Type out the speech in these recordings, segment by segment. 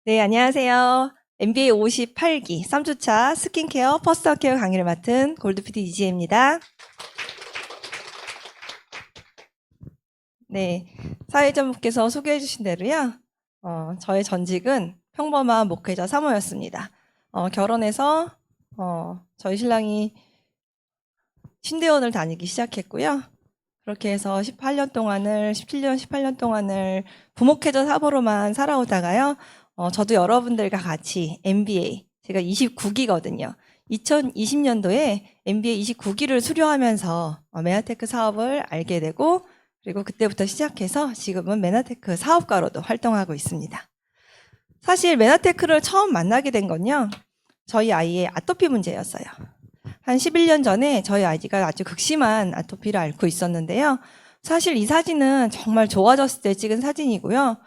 네, 안녕하세요. MBA 58기 3주차 스킨케어 퍼스널 케어 강의를 맡은 골드피디 이지혜입니다. 네, 사회자분께서 소개해 주신 대로요. 저의 전직은 평범한 목회자 사모였습니다. 결혼해서 저희 신랑이 신대원을 다니기 시작했고요. 그렇게 해서 17년, 18년 동안을 부목회자 사모로만 살아오다가요. 저도 여러분들과 같이 MBA, 제가 29기거든요. 2020년도에 MBA 29기를 수료하면서 메나테크 사업을 알게 되고, 그리고 그때부터 시작해서 지금은 메나테크 사업가로도 활동하고 있습니다. 사실 메나테크를 처음 만나게 된 건요, 저희 아이의 아토피 문제였어요. 한 11년 전에 저희 아이가 아주 극심한 아토피를 앓고 있었는데요. 사실 이 사진은 정말 좋아졌을 때 찍은 사진이고요.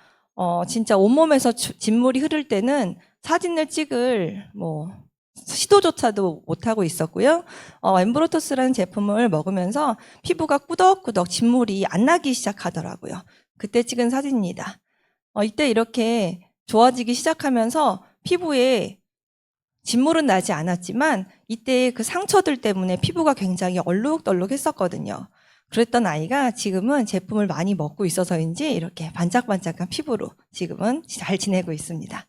진짜 온몸에서 진물이 흐를 때는 사진을 찍을 시도조차도 못하고 있었고요. 엠브로토스라는 제품을 먹으면서 피부가 꾸덕꾸덕 진물이 안 나기 시작하더라고요. 그때 찍은 사진입니다. 이때 이렇게 좋아지기 시작하면서 피부에 진물은 나지 않았지만 이때 그 상처들 때문에 피부가 굉장히 얼룩덜룩했었거든요. 그랬던 아이가 지금은 제품을 많이 먹고 있어서인지 이렇게 반짝반짝한 피부로 지금은 잘 지내고 있습니다.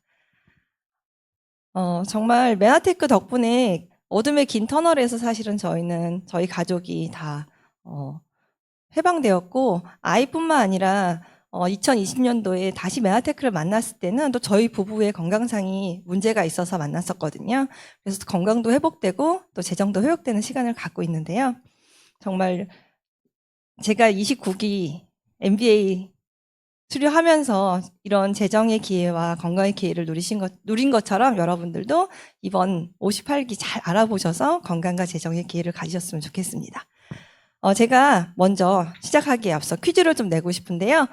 정말 메나테크 덕분에 어둠의 긴 터널에서 사실은 저희 가족이 다 해방되었고, 아이뿐만 아니라 2020년도에 다시 메나테크를 만났을 때는 또 저희 부부의 건강상이 문제가 있어서 만났었거든요. 그래서 건강도 회복되고 또 재정도 회복되는 시간을 갖고 있는데요. 정말 제가 29기 MBA 수료하면서 이런 재정의 기회와 건강의 기회를 누린 것처럼 여러분들도 이번 58기 잘 알아보셔서 건강과 재정의 기회를 가지셨으면 좋겠습니다. 제가 먼저 시작하기에 앞서 퀴즈를 좀 내고 싶은데요.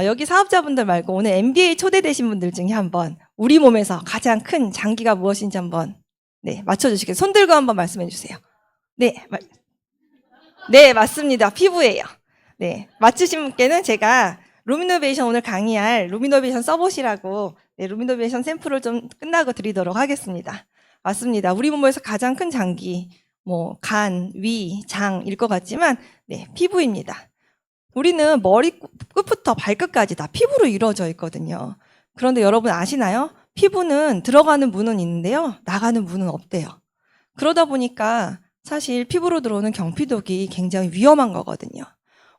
여기 사업자분들 말고 오늘 MBA 초대되신 분들 중에 한번 우리 몸에서 가장 큰 장기가 무엇인지 한번 맞춰주시겠어요? 손 들고 한번 말씀해 주세요. 네, 맞습니다. 피부예요. 네, 맞추신 분께는 제가 루미노베이션 오늘 강의할 루미노베이션 써보시라고 루미노베이션 샘플을 좀 끝나고 드리도록 하겠습니다. 맞습니다. 우리 몸에서 가장 큰 장기, 간, 위, 장일 것 같지만 피부입니다. 우리는 머리 끝부터 발끝까지 다 피부로 이루어져 있거든요. 그런데 여러분 아시나요? 피부는 들어가는 문은 있는데요. 나가는 문은 없대요. 그러다 보니까 사실 피부로 들어오는 경피독이 굉장히 위험한 거거든요.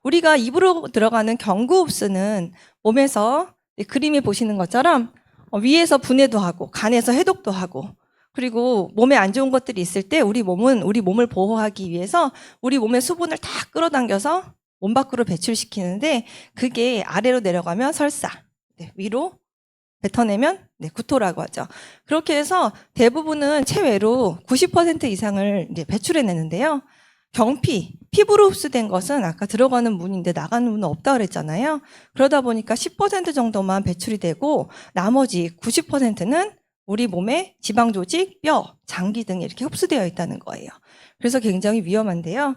우리가 입으로 들어가는 경구흡수는 몸에서 그림에 보시는 것처럼 위에서 분해도 하고 간에서 해독도 하고, 그리고 몸에 안 좋은 것들이 있을 때 우리 몸을 보호하기 위해서 우리 몸의 수분을 다 끌어당겨서 몸 밖으로 배출시키는데, 그게 아래로 내려가면 설사, 위로 뱉어내면 구토라고 하죠. 그렇게 해서 대부분은 체외로 90% 이상을 배출해내는데요. 피부로 흡수된 것은 아까 들어가는 문인데 나가는 문은 없다 그랬잖아요. 그러다 보니까 10% 정도만 배출이 되고 나머지 90%는 우리 몸의 지방 조직, 뼈, 장기 등에 이렇게 흡수되어 있다는 거예요. 그래서 굉장히 위험한데요.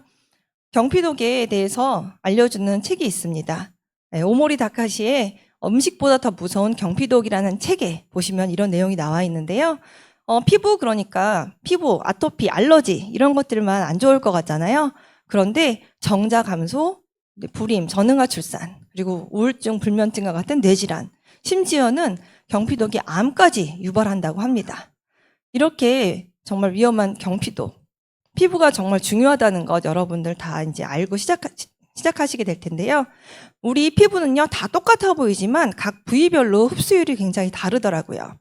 경피독에 대해서 알려주는 책이 있습니다. 오모리 다카시의 음식보다 더 무서운 경피독이라는 책에 보시면 이런 내용이 나와 있는데요. 그러니까 피부, 아토피, 알러지 이런 것들만 안 좋을 것 같잖아요. 그런데 정자 감소, 불임, 전응아 출산, 그리고 우울증, 불면증과 같은 뇌질환, 심지어는 경피독이 암까지 유발한다고 합니다. 이렇게 정말 위험한 경피독, 피부가 정말 중요하다는 것 여러분들 다 이제 알고 시작하시게 될 텐데요. 우리 피부는요, 다 똑같아 보이지만 각 부위별로 흡수율이 굉장히 다르더라고요.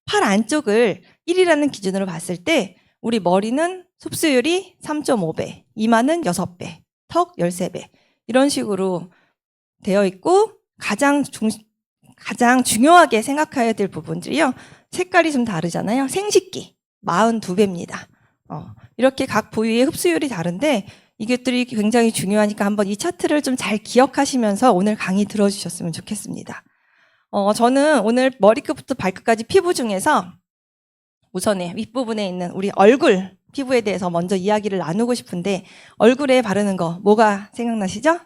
팔 안쪽을 1이라는 기준으로 봤을 때 우리 머리는 흡수율이 3.5배, 이마는 6배, 턱 13배 이런 식으로 되어 있고, 가장 중요하게 생각해야 될 부분들이요, 색깔이 좀 다르잖아요. 생식기 42배입니다. 이렇게 각 부위의 흡수율이 다른데 이것들이 굉장히 중요하니까 한번 이 차트를 좀 잘 기억하시면서 오늘 강의 들어주셨으면 좋겠습니다. 저는 오늘 머리끝부터 발끝까지 피부 중에서 우선에 윗부분에 있는 우리 얼굴 피부에 대해서 먼저 이야기를 나누고 싶은데, 얼굴에 바르는 거 뭐가 생각나시죠?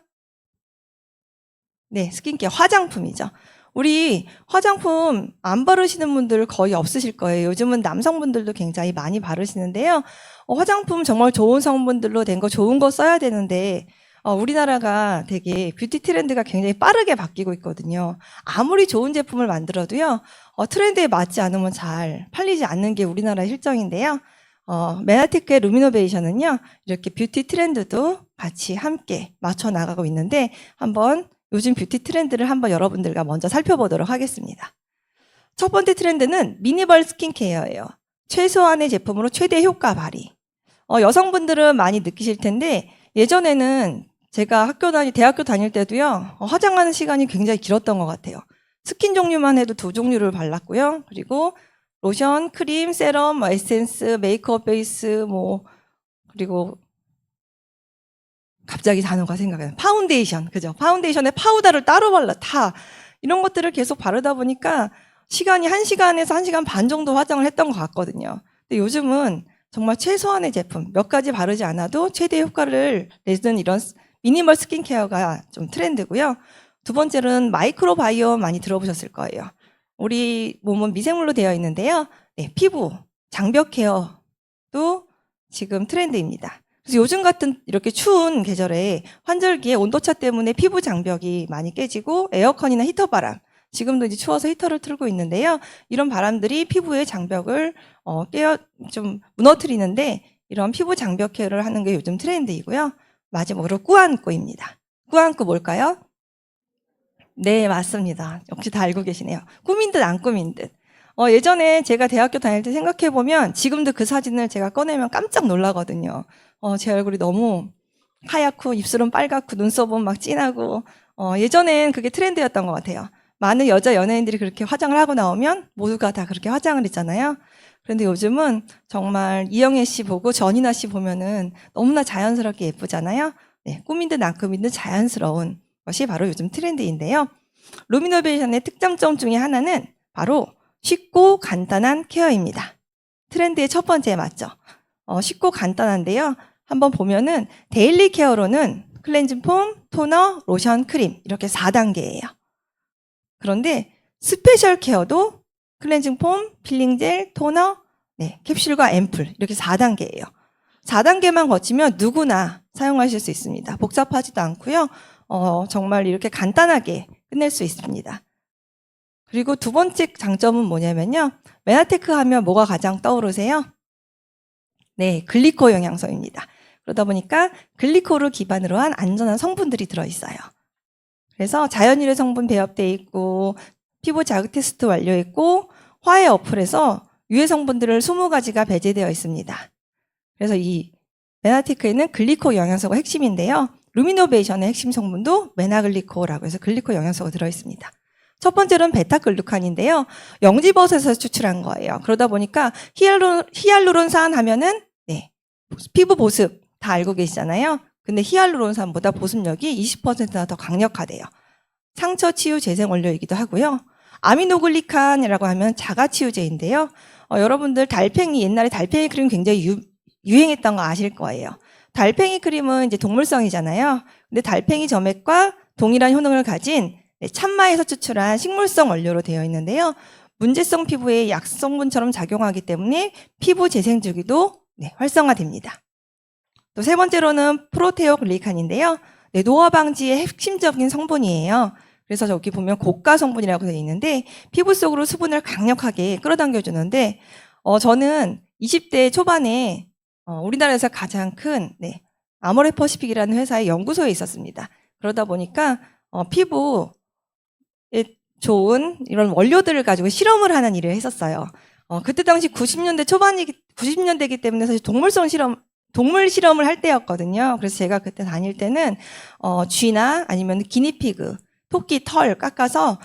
네, 스킨케어 화장품이죠. 우리 화장품 안 바르시는 분들 거의 없으실 거예요. 요즘은 남성분들도 굉장히 많이 바르시는데요. 화장품 정말 좋은 성분들로 된 거 좋은 거 써야 되는데 우리나라가 되게 뷰티 트렌드가 굉장히 빠르게 바뀌고 있거든요. 아무리 좋은 제품을 만들어도요. 트렌드에 맞지 않으면 잘 팔리지 않는 게 우리나라의 실정인데요. 메나테크의 루미노베이션은요. 이렇게 뷰티 트렌드도 같이 함께 맞춰 나가고 있는데 한번 요즘 뷰티 트렌드를 한번 여러분들과 먼저 살펴보도록 하겠습니다. 첫 번째 트렌드는 미니멀 스킨케어예요. 최소한의 제품으로 최대 효과 발휘. 여성분들은 많이 느끼실 텐데 예전에는 제가 대학교 다닐 때도요. 화장하는 시간이 굉장히 길었던 것 같아요. 스킨 종류만 해도 2종류를 발랐고요. 그리고 로션, 크림, 세럼, 에센스, 메이크업 베이스, 그리고 갑자기 단어가 생각나요. 파운데이션, 그죠? 파운데이션에 파우더를 따로 발라, 이런 것들을 계속 바르다 보니까 시간이 1시간에서 1시간 반 정도 화장을 했던 것 같거든요. 근데 요즘은 정말 최소한의 제품, 몇 가지 바르지 않아도 최대 효과를 내는 이런 미니멀 스킨케어가 좀 트렌드고요. 두 번째는 마이크로바이옴 많이 들어보셨을 거예요. 우리 몸은 미생물로 되어 있는데요. 네, 피부, 장벽 케어도 지금 트렌드입니다. 그래서 요즘 같은 이렇게 추운 계절에 환절기에 온도차 때문에 피부 장벽이 많이 깨지고 에어컨이나 히터 바람, 지금도 이제 추워서 히터를 틀고 있는데요. 이런 바람들이 피부의 장벽을 좀 무너뜨리는데 이런 피부 장벽 케어를 하는 게 요즘 트렌드이고요. 마지막으로 꾸안꾸입니다. 꾸안꾸 뭘까요? 네, 맞습니다. 역시 다 알고 계시네요. 꾸민 듯 안 꾸민 듯. 예전에 제가 대학교 다닐 때 생각해보면 지금도 그 사진을 제가 꺼내면 깜짝 놀라거든요. 제 얼굴이 너무 하얗고 입술은 빨갛고 눈썹은 막 진하고 예전엔 그게 트렌드였던 것 같아요. 많은 여자 연예인들이 그렇게 화장을 하고 나오면 모두가 다 그렇게 화장을 했잖아요. 그런데 요즘은 정말 이영애 씨 보고 전인아 씨 보면은 너무나 자연스럽게 예쁘잖아요. 네, 꾸민 듯 안 꾸민 듯 자연스러운 것이 바로 요즘 트렌드인데요. 루미노베이션의 특장점 중에 하나는 바로 쉽고 간단한 케어입니다. 트렌드의 첫 번째에 맞죠. 쉽고 간단한데요. 한번 보면은 데일리 케어로는 클렌징 폼, 토너, 로션, 크림 이렇게 4단계예요. 그런데 스페셜 케어도 클렌징 폼, 필링 젤, 토너, 캡슐과 앰플 이렇게 4단계예요. 4단계만 거치면 누구나 사용하실 수 있습니다. 복잡하지도 않고요. 정말 이렇게 간단하게 끝낼 수 있습니다. 그리고 두 번째 장점은 뭐냐면요. 메나테크 하면 뭐가 가장 떠오르세요? 네, 글리코 영양소입니다. 그러다 보니까 글리코를 기반으로 한 안전한 성분들이 들어있어요. 그래서 자연유래 성분 배합되어 있고 피부 자극 테스트 완료했고 화해 어플에서 유해 성분들을 20가지가 배제되어 있습니다. 그래서 이 메나테크에는 글리코 영양소가 핵심인데요. 루미노베이션의 핵심 성분도 메나글리코라고 해서 글리코 영양소가 들어있습니다. 첫 번째로는 베타글루칸인데요. 영지버섯에서 추출한 거예요. 그러다 보니까 히알루론산 하면은 피부 보습 다 알고 계시잖아요. 근데 히알루론산보다 보습력이 20%나 더 강력하대요. 상처 치유 재생 원료이기도 하고요. 아미노글리칸이라고 하면 자가치유제인데요. 여러분들 옛날에 달팽이 크림 굉장히 유행했던 거 아실 거예요. 달팽이 크림은 이제 동물성이잖아요. 근데 달팽이 점액과 동일한 효능을 가진 참마에서 추출한 식물성 원료로 되어 있는데요. 문제성 피부에 약성분처럼 작용하기 때문에 피부 재생 주기도 활성화됩니다. 또 세 번째로는 프로테오글리칸인데요. 노화 방지의 핵심적인 성분이에요. 그래서 저기 보면 고가 성분이라고 되어 있는데 피부 속으로 수분을 강력하게 끌어당겨주는데 저는 20대 초반에 우리나라에서 가장 큰 아모레퍼시픽이라는 회사의 연구소에 있었습니다. 그러다 보니까 피부에 좋은 이런 원료들을 가지고 실험을 하는 일을 했었어요. 그때 당시 90년대이기 때문에 사실 동물 실험을 할 때였거든요. 그래서 제가 그때 다닐 때는 쥐나 아니면 기니피그, 토끼 털 깎아서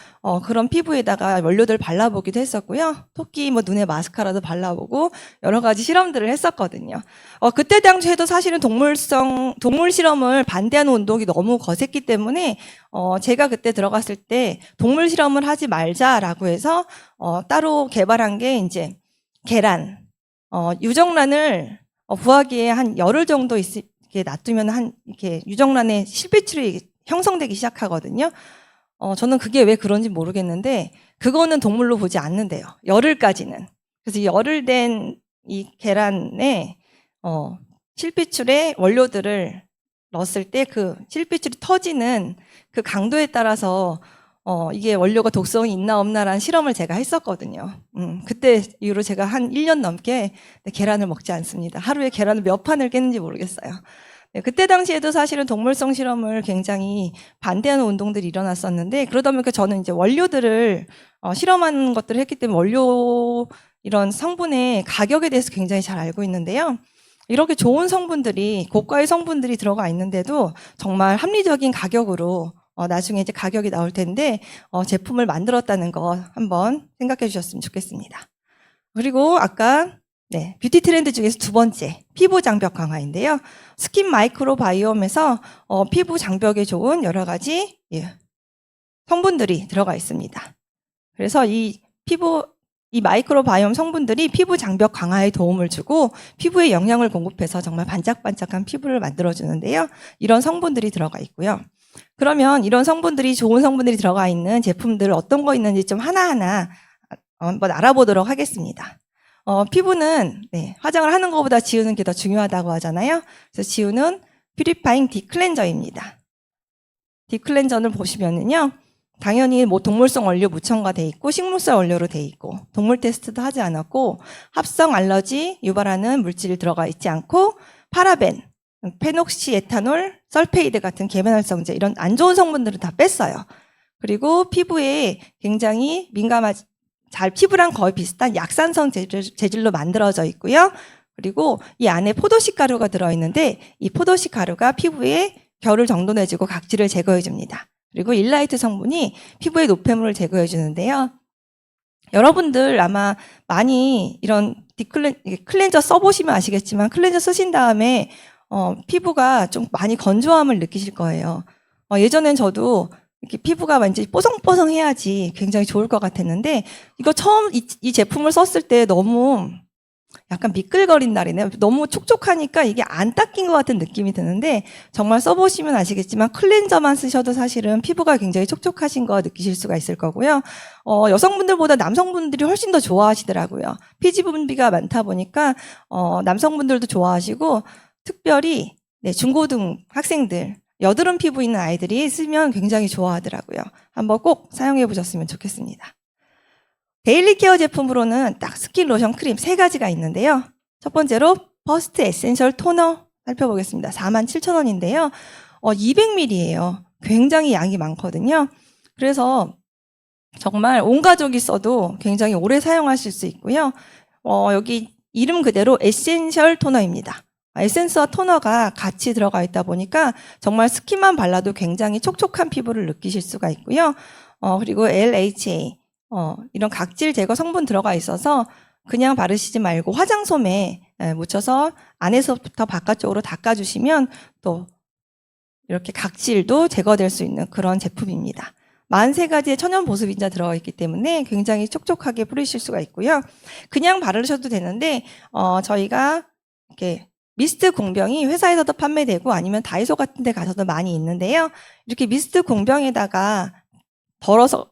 그런 피부에다가 원료들 발라보기도 했었고요. 토끼 눈에 마스카라도 발라보고 여러 가지 실험들을 했었거든요. 그때 당시에도 사실은 동물 실험을 반대하는 운동이 너무 거셌기 때문에 제가 그때 들어갔을 때 동물 실험을 하지 말자라고 해서 따로 개발한 게 이제 계란, 유정란을 부화기에 한 열흘 정도 이렇게 놔두면 이렇게 유정란의 실배출이 형성되기 시작하거든요. 저는 그게 왜 그런지 모르겠는데 그거는 동물로 보지 않는데요. 열흘까지는. 그래서 이 열흘 된 이 계란에 실비출에 원료들을 넣었을 때 그 실비출이 터지는 그 강도에 따라서 이게 원료가 독성이 있나 없나라는 실험을 제가 했었거든요. 그때 이후로 제가 한 1년 넘게 계란을 먹지 않습니다. 하루에 계란을 몇 판을 깼는지 모르겠어요. 네, 그때 당시에도 사실은 동물성 실험을 굉장히 반대하는 운동들이 일어났었는데 그러다 보니까 저는 이제 원료들을 실험하는 것들을 했기 때문에 원료 이런 성분의 가격에 대해서 굉장히 잘 알고 있는데요. 이렇게 좋은 성분들이 고가의 성분들이 들어가 있는데도 정말 합리적인 가격으로 나중에 이제 가격이 나올 텐데 제품을 만들었다는 거 한번 생각해 주셨으면 좋겠습니다. 그리고 아까 뷰티 트렌드 중에서 두 번째 피부 장벽 강화인데요. 스킨 마이크로바이옴에서 피부 장벽에 좋은 여러 가지 성분들이 들어가 있습니다. 그래서 이 마이크로바이옴 성분들이 피부 장벽 강화에 도움을 주고 피부에 영양을 공급해서 정말 반짝반짝한 피부를 만들어주는데요. 이런 성분들이 들어가 있고요. 그러면 이런 성분들이 좋은 성분들이 들어가 있는 제품들 어떤 거 있는지 좀 하나하나 한번 알아보도록 하겠습니다. 피부는 화장을 하는 것보다 지우는 게 더 중요하다고 하잖아요. 그래서 지우는 퓨리파잉 딥클렌저입니다. 딥클렌저를 보시면은요. 당연히 뭐 동물성 원료 무첨가돼 있고 식물성 원료로 돼 있고 동물 테스트도 하지 않았고 합성 알러지 유발하는 물질이 들어가 있지 않고 파라벤, 페녹시에탄올, 설페이드 같은 계면활성제 이런 안 좋은 성분들을 다 뺐어요. 그리고 피부에 굉장히 민감하지 피부랑 거의 비슷한 약산성 재질로 만들어져 있고요. 그리고 이 안에 포도식 가루가 들어있는데 이 포도식 가루가 피부에 결을 정돈해주고 각질을 제거해줍니다. 그리고 일라이트 성분이 피부의 노폐물을 제거해 주는데요. 여러분들 아마 많이 이런 클렌저 써보시면 아시겠지만 클렌저 쓰신 다음에 피부가 좀 많이 건조함을 느끼실 거예요. 예전엔 저도 이렇게 피부가 완전히 뽀송뽀송해야지 굉장히 좋을 것 같았는데 이거 처음 이 제품을 썼을 때 너무 약간 미끌거린 날이네요. 너무 촉촉하니까 이게 안 닦인 것 같은 느낌이 드는데 정말 써보시면 아시겠지만 클렌저만 쓰셔도 사실은 피부가 굉장히 촉촉하신 거 느끼실 수가 있을 거고요. 여성분들보다 남성분들이 훨씬 더 좋아하시더라고요. 피지 분비가 많다 보니까 남성분들도 좋아하시고 특별히 중고등 학생들 여드름 피부 있는 아이들이 쓰면 굉장히 좋아하더라고요. 한번 꼭 사용해 보셨으면 좋겠습니다. 데일리 케어 제품으로는 딱 스킨, 로션, 크림 세 가지가 있는데요. 첫 번째로 퍼스트 에센셜 토너 살펴보겠습니다. 47,000원인데요. 200ml예요. 굉장히 양이 많거든요. 그래서 정말 온 가족이 써도 굉장히 오래 사용하실 수 있고요. 여기 이름 그대로 에센셜 토너입니다. 에센스와 토너가 같이 들어가 있다 보니까 정말 스킨만 발라도 굉장히 촉촉한 피부를 느끼실 수가 있고요. 그리고 LHA 이런 각질 제거 성분 들어가 있어서 그냥 바르시지 말고 화장솜에 묻혀서 안에서부터 바깥쪽으로 닦아주시면 또 이렇게 각질도 제거될 수 있는 그런 제품입니다. 43가지의 천연 보습인자 들어가 있기 때문에 굉장히 촉촉하게 뿌리실 수가 있고요. 그냥 바르셔도 되는데 저희가 이렇게 미스트 공병이 회사에서도 판매되고 아니면 다이소 같은 데 가서도 많이 있는데요. 이렇게 미스트 공병에다가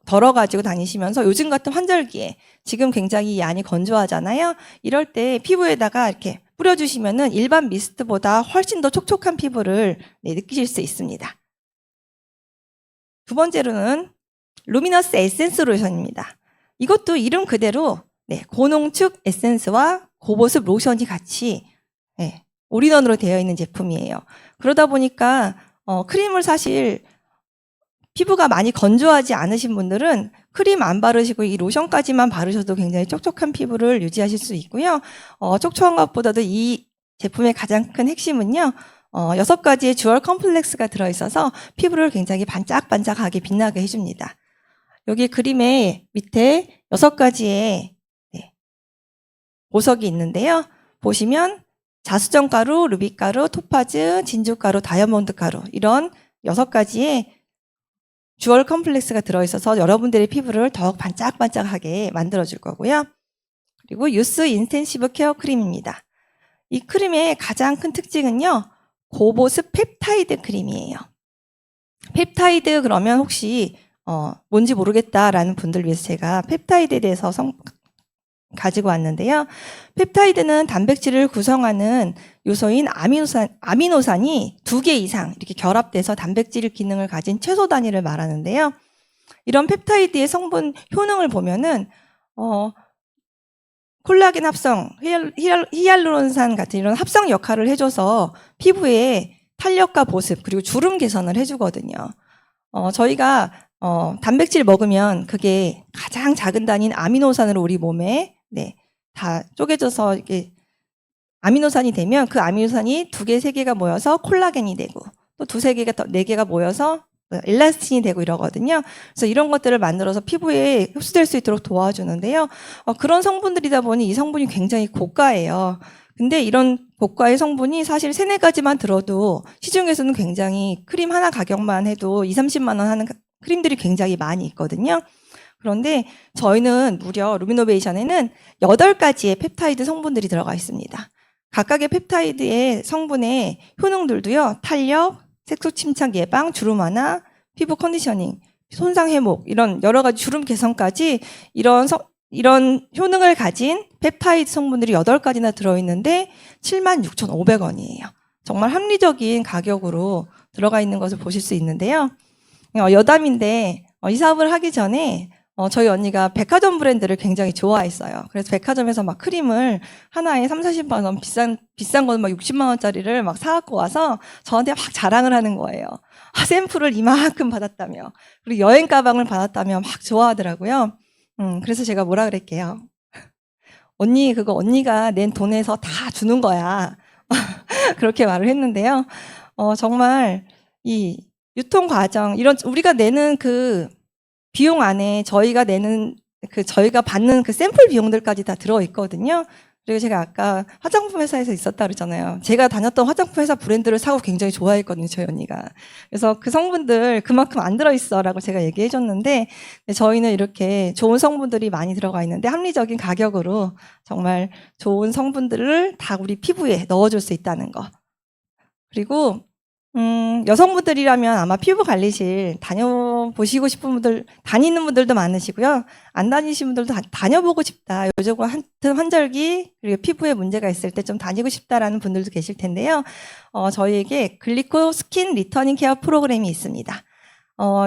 덜어가지고 다니시면서 요즘 같은 환절기에 지금 굉장히 양이 건조하잖아요. 이럴 때 피부에다가 이렇게 뿌려주시면은 일반 미스트보다 훨씬 더 촉촉한 피부를 느끼실 수 있습니다. 두 번째로는 루미너스 에센스 로션입니다. 이것도 이름 그대로 고농축 에센스와 고보습 로션이 같이 올인원으로 되어 있는 제품이에요. 그러다 보니까 크림을 사실 피부가 많이 건조하지 않으신 분들은 크림 안 바르시고 이 로션까지만 바르셔도 굉장히 촉촉한 피부를 유지하실 수 있고요. 촉촉한 것보다도 이 제품의 가장 큰 핵심은요. 6가지의 주얼 컴플렉스가 들어있어서 피부를 굉장히 반짝반짝하게 빛나게 해줍니다. 여기 그림의 밑에 6가지의 보석이 있는데요. 보시면 자수정가루, 루비가루, 토파즈, 진주가루, 다이아몬드 가루 이런 6가지의 주얼 컴플렉스가 들어있어서 여러분들의 피부를 더욱 반짝반짝하게 만들어줄 거고요. 그리고 유스 인텐시브 케어 크림입니다. 이 크림의 가장 큰 특징은요. 고보습 펩타이드 크림이에요. 펩타이드 그러면 혹시 뭔지 모르겠다라는 분들 위해서 제가 펩타이드에 대해서 가지고 왔는데요. 펩타이드는 단백질을 구성하는 요소인 아미노산이 2개 이상 이렇게 결합돼서 단백질 기능을 가진 최소 단위를 말하는데요. 이런 펩타이드의 성분 효능을 보면은 콜라겐 합성, 히알루론산 같은 이런 합성 역할을 해줘서 피부에 탄력과 보습 그리고 주름 개선을 해주거든요. 저희가 단백질 먹으면 그게 가장 작은 단위인 아미노산으로 우리 몸에 다 쪼개져서 이렇게 아미노산이 되면 그 아미노산이 2개, 3개가 모여서 콜라겐이 되고 또 2, 3개가 더 4개가 모여서 엘라스틴이 되고 이러거든요. 그래서 이런 것들을 만들어서 피부에 흡수될 수 있도록 도와주는데요. 그런 성분들이다 보니 이 성분이 굉장히 고가예요. 근데 이런 고가의 성분이 사실 3, 4가지만 들어도 시중에서는 굉장히 크림 하나 가격만 해도 2, 30만 원 하는 크림들이 굉장히 많이 있거든요. 그런데 저희는 무려 루미노베이션에는 8가지의 펩타이드 성분들이 들어가 있습니다. 각각의 펩타이드의 성분의 효능들도요. 탄력, 색소 침착 예방, 주름 완화, 피부 컨디셔닝, 손상 회복 이런 여러 가지 주름 개선까지 이런 효능을 가진 펩타이드 성분들이 8가지나 들어있는데 76,500원이에요. 정말 합리적인 가격으로 들어가 있는 것을 보실 수 있는데요. 여담인데 이 사업을 하기 전에 저희 언니가 백화점 브랜드를 굉장히 좋아했어요. 그래서 백화점에서 막 크림을 하나에 3, 40만 원 비싼 거는 막 60만 원짜리를 막 사갖고 와서 저한테 막 자랑을 하는 거예요. 샘플을 이만큼 받았다며 그리고 여행 가방을 받았다며 막 좋아하더라고요. 그래서 제가 뭐라 그랬게요. 언니 그거 언니가 낸 돈에서 다 주는 거야. 그렇게 말을 했는데요. 정말 이 유통 과정 이런 우리가 내는 그 비용 안에 저희가 받는 그 샘플 비용들까지 다 들어 있거든요. 그리고 제가 아까 화장품 회사에서 있었다 그랬잖아요. 제가 다녔던 화장품 회사 브랜드를 사고 굉장히 좋아했거든요, 저희 언니가. 그래서 그 성분들 그만큼 안 들어있어라고 제가 얘기해줬는데 저희는 이렇게 좋은 성분들이 많이 들어가 있는데 합리적인 가격으로 정말 좋은 성분들을 다 우리 피부에 넣어줄 수 있다는 거. 그리고 여성분들이라면 아마 피부 관리실 다녀보시고 싶은 분들, 다니는 분들도 많으시고요. 안 다니시는 분들도 다녀보고 싶다. 요즘 같은 환절기, 그리고 피부에 문제가 있을 때 좀 다니고 싶다라는 분들도 계실 텐데요. 저희에게 글리코 스킨 리터닝 케어 프로그램이 있습니다.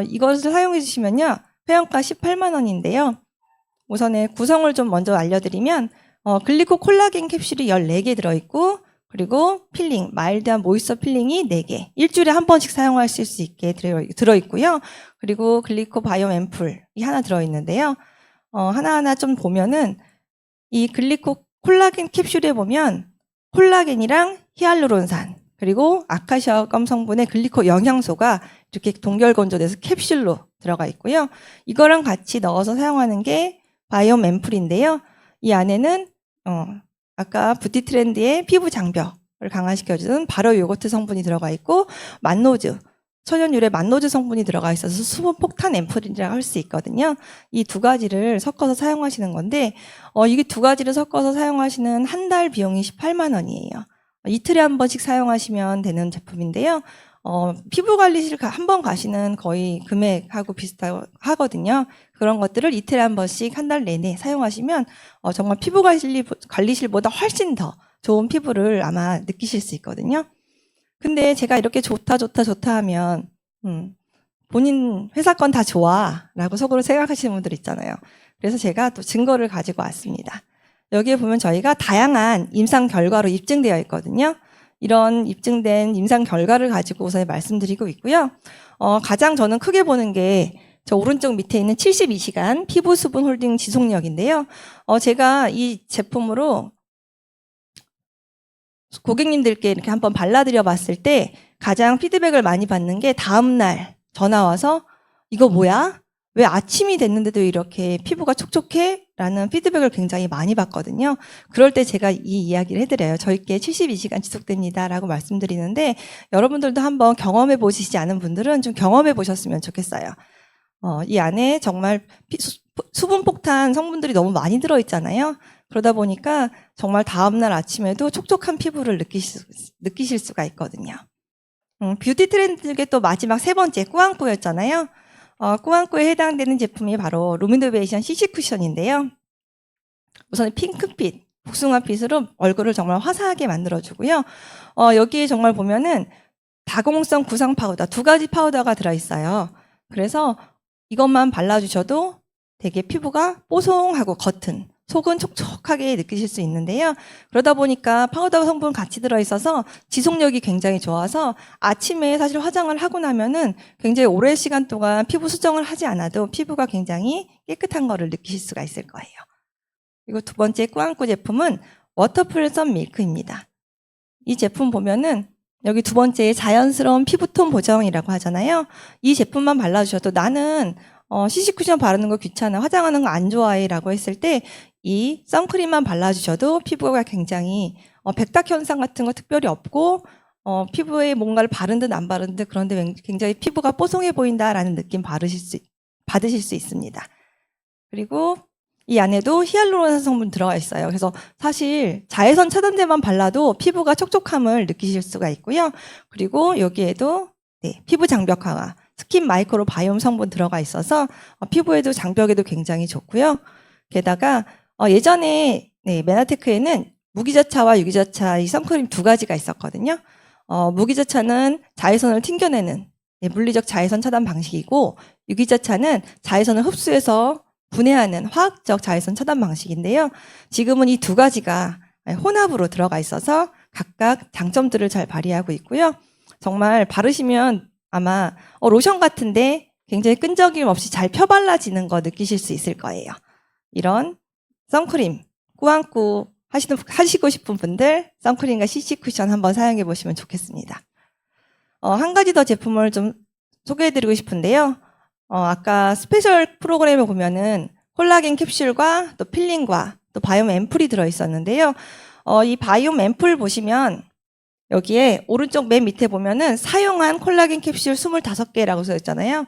이것을 사용해 주시면요. 회원가 18만 원인데요. 우선에 구성을 좀 먼저 알려드리면, 글리코 콜라겐 캡슐이 14개 들어있고, 그리고 필링, 마일드한 모이스처 필링이 4개. 일주일에 한 번씩 사용하실 수 있게 들어있고요. 그리고 글리코 바이옴 앰플이 하나 들어있는데요. 하나하나 좀 보면은 이 글리코 콜라겐 캡슐에 보면 콜라겐이랑 히알루론산, 그리고 아카시아검 성분의 글리코 영양소가 이렇게 동결 건조돼서 캡슐로 들어가 있고요. 이거랑 같이 넣어서 사용하는 게 바이옴 앰플인데요. 이 안에는 아까 뷰티 트렌드의 피부 장벽을 강화시켜주는 발효 요거트 성분이 들어가 있고 만노즈, 천연 유래 만노즈 성분이 들어가 있어서 수분 폭탄 앰플이라고 할 수 있거든요. 이 2가지를 섞어서 사용하시는 건데 이게 2가지를 섞어서 사용하시는 한 달 비용이 18만 원이에요. 이틀에 한 번씩 사용하시면 되는 제품인데요. 피부 관리실 한 번 가시는 거의 금액하고 비슷하거든요. 그런 것들을 이틀에 한 번씩 한 달 내내 사용하시면 정말 피부 관리실보다 훨씬 더 좋은 피부를 아마 느끼실 수 있거든요. 근데 제가 이렇게 좋다 하면 본인 회사 건 다 좋아 라고 속으로 생각하시는 분들 있잖아요. 그래서 제가 또 증거를 가지고 왔습니다. 여기에 보면 저희가 다양한 임상 결과로 입증되어 있거든요. 이런 입증된 임상 결과를 가지고 우선 말씀드리고 있고요. 가장 저는 크게 보는 게 저 오른쪽 밑에 있는 72시간 피부 수분 홀딩 지속력인데요. 제가 이 제품으로 고객님들께 이렇게 한번 발라드려 봤을 때 가장 피드백을 많이 받는 게 다음날 전화 와서 이거 뭐야? 왜 아침이 됐는데도 이렇게 피부가 촉촉해? 라는 피드백을 굉장히 많이 받거든요. 그럴 때 제가 이 이야기를 해드려요. 저희께 72시간 지속됩니다 라고 말씀드리는데 여러분들도 한번 경험해 보시지 않은 분들은 좀 경험해 보셨으면 좋겠어요. 이 안에 정말 수분 폭탄 성분들이 너무 많이 들어있잖아요. 그러다 보니까 정말 다음날 아침에도 촉촉한 피부를 느끼실 수가 있거든요. 뷰티 트렌드의 또 마지막 3번째 꾸안꾸였잖아요. 꾸안꾸에 해당되는 제품이 바로 루미노베이션 CC 쿠션인데요. 우선 핑크빛, 복숭아빛으로 얼굴을 정말 화사하게 만들어주고요. 여기에 정말 보면은 다공성 구성 파우더 2가지 파우더가 들어있어요. 그래서 이것만 발라주셔도 되게 피부가 뽀송하고 겉은 속은 촉촉하게 느끼실 수 있는데요. 그러다 보니까 파우더 성분 같이 들어있어서 지속력이 굉장히 좋아서 아침에 사실 화장을 하고 나면은 굉장히 오랜 시간 동안 피부 수정을 하지 않아도 피부가 굉장히 깨끗한 거를 느끼실 수가 있을 거예요. 그리고 두 번째 꾸안꾸 제품은 워터풀 선 밀크입니다. 이 제품 보면은 여기 두 번째 자연스러운 피부톤 보정이라고 하잖아요. 이 제품만 발라주셔도 나는 CC 쿠션 바르는 거 귀찮아, 화장하는 거 안 좋아해 라고 했을 때 이 선크림만 발라주셔도 피부가 굉장히 백탁 현상 같은 거 특별히 없고 피부에 뭔가를 바른 듯 안 바른 듯 그런데 굉장히 피부가 뽀송해 보인다라는 느낌 받으실 수 있습니다. 그리고 이 안에도 히알루론산 성분 들어가 있어요. 그래서 사실 자외선 차단제만 발라도 피부가 촉촉함을 느끼실 수가 있고요. 그리고 여기에도 피부 장벽 강화, 스킨 마이크로 바이옴 성분 들어가 있어서 피부에도 장벽에도 굉장히 좋고요. 게다가 예전에 메나테크에는 무기자차와 유기자차 이 선크림 2가지가 있었거든요. 무기자차는 자외선을 튕겨내는 물리적 자외선 차단 방식이고 유기자차는 자외선을 흡수해서 분해하는 화학적 자외선 차단 방식인데요. 지금은 이 2가지가 혼합으로 들어가 있어서 각각 장점들을 잘 발휘하고 있고요. 정말 바르시면 아마 로션 같은데 굉장히 끈적임 없이 잘 펴발라지는 거 느끼실 수 있을 거예요. 이런 선크림, 꾸안꾸 하시고 싶은 분들 선크림과 CC 쿠션 한번 사용해 보시면 좋겠습니다. 한 가지 더 제품을 좀 소개해드리고 싶은데요. 아까 스페셜 프로그램에 보면은 콜라겐 캡슐과 또 필링과 또 바이옴 앰플이 들어있었는데요. 이 바이옴 앰플 보시면 여기에 오른쪽 맨 밑에 보면은 사용한 콜라겐 캡슐 25개라고 써 있잖아요.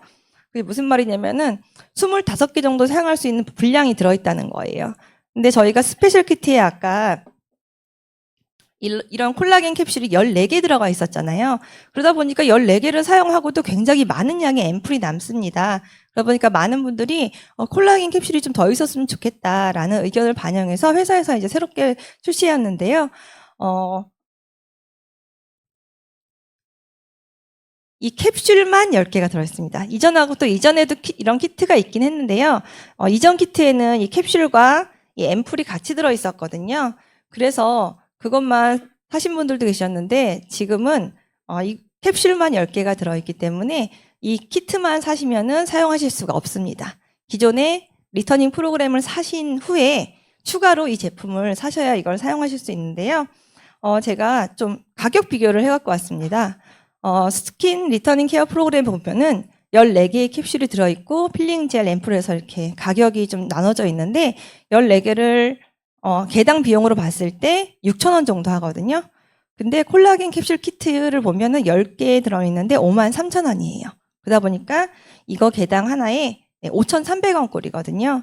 그게 무슨 말이냐면은 25개 정도 사용할 수 있는 분량이 들어있다는 거예요. 근데 저희가 스페셜 키트에 아까 이런 콜라겐 캡슐이 14개 들어가 있었잖아요. 그러다 보니까 14개를 사용하고도 굉장히 많은 양의 앰플이 남습니다. 그러다 보니까 많은 분들이 콜라겐 캡슐이 좀 더 있었으면 좋겠다라는 의견을 반영해서 회사에서 이제 새롭게 출시했는데요. 이 캡슐만 10개가 들어있습니다. 이전에도 이런 키트가 있긴 했는데요. 이전 키트에는 이 캡슐과 이 앰플이 같이 들어있었거든요. 그래서 그것만 하신 분들도 계셨는데 지금은 이 캡슐만 10개가 들어있기 때문에 이 키트만 사시면은 사용하실 수가 없습니다. 기존에 리터닝 프로그램을 사신 후에 추가로 이 제품을 사셔야 이걸 사용하실 수 있는데요. 제가 좀 가격 비교를 해갖고 왔습니다. 스킨 리터닝 케어 프로그램 보면은 14개의 캡슐이 들어있고 필링 젤 앰플에서 이렇게 가격이 좀 나눠져 있는데 14개를 개당 비용으로 봤을 때 6,000원 정도 하거든요. 근데 콜라겐 캡슐 키트를 보면은 10개 들어있는데 53,000원이에요. 그러다 보니까 이거 개당 하나에 5,300원 꼴이거든요.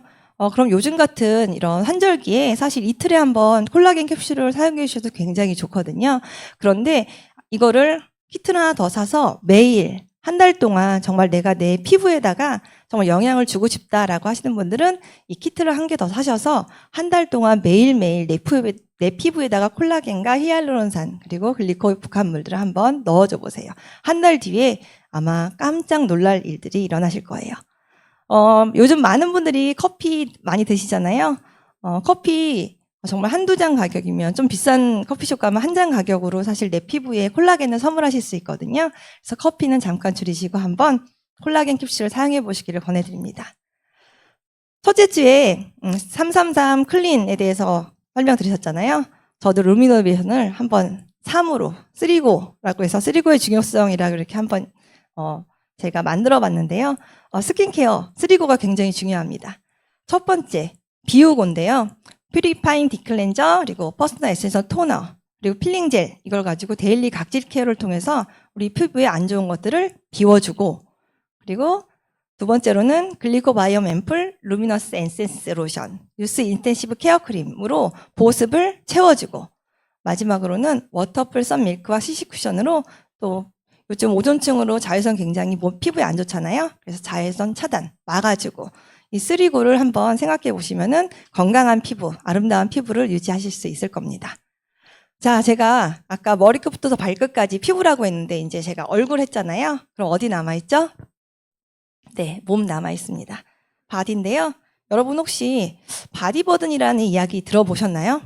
그럼 요즘 같은 이런 환절기에 사실 이틀에 한번 콜라겐 캡슐을 사용해 주셔도 굉장히 좋거든요. 그런데 이거를 키트를 하나 더 사서 매일 한 달 동안 정말 내가 내 피부에다가 정말 영향을 주고 싶다라고 하시는 분들은 이 키트를 한 개 더 사셔서 한 달 동안 매일매일 내 피부에다가 콜라겐과 히알루론산 그리고 글리코북합물들을 한번 넣어줘 보세요. 한 달 뒤에 아마 깜짝 놀랄 일들이 일어나실 거예요. 요즘 많은 분들이 커피 많이 드시잖아요. 커피 정말 한두 잔 가격이면 좀 비싼 커피숍 가면 한 잔 가격으로 사실 내 피부에 콜라겐을 선물하실 수 있거든요. 그래서 커피는 잠깐 줄이시고 한번 콜라겐 캡슐을 사용해 보시기를 권해드립니다. 첫째 주에 333 클린에 대해서 설명드리셨잖아요. 저도 루미노베이션을 한번 3으로, 3고라고 해서 3고의 중요성이라고 이렇게 한번 제가 만들어 봤는데요. 스킨케어 3고가 굉장히 중요합니다. 첫 번째, 비오고인데요. 퓨리파잉 디클렌저, 그리고 퍼스널 에센셜 토너, 그리고 필링 젤 이걸 가지고 데일리 각질 케어를 통해서 우리 피부에 안 좋은 것들을 비워주고 그리고 두 번째로는 글리코바이옴 앰플, 루미너스 엔센스 로션, 유스 인텐시브 케어 크림으로 보습을 채워주고 마지막으로는 워터풀 선 밀크와 CC 쿠션으로 또 요즘 오존층으로 자외선 굉장히 피부에 안 좋잖아요. 그래서 자외선 차단, 막아주고 이 3고를 한번 생각해 보시면은 건강한 피부, 아름다운 피부를 유지하실 수 있을 겁니다. 자, 제가 아까 머리끝부터 발끝까지 피부라고 했는데 이제 제가 얼굴 했잖아요. 그럼 어디 남아있죠? 네, 몸 남아있습니다. 바디인데요. 여러분 혹시 바디버든이라는 이야기 들어보셨나요?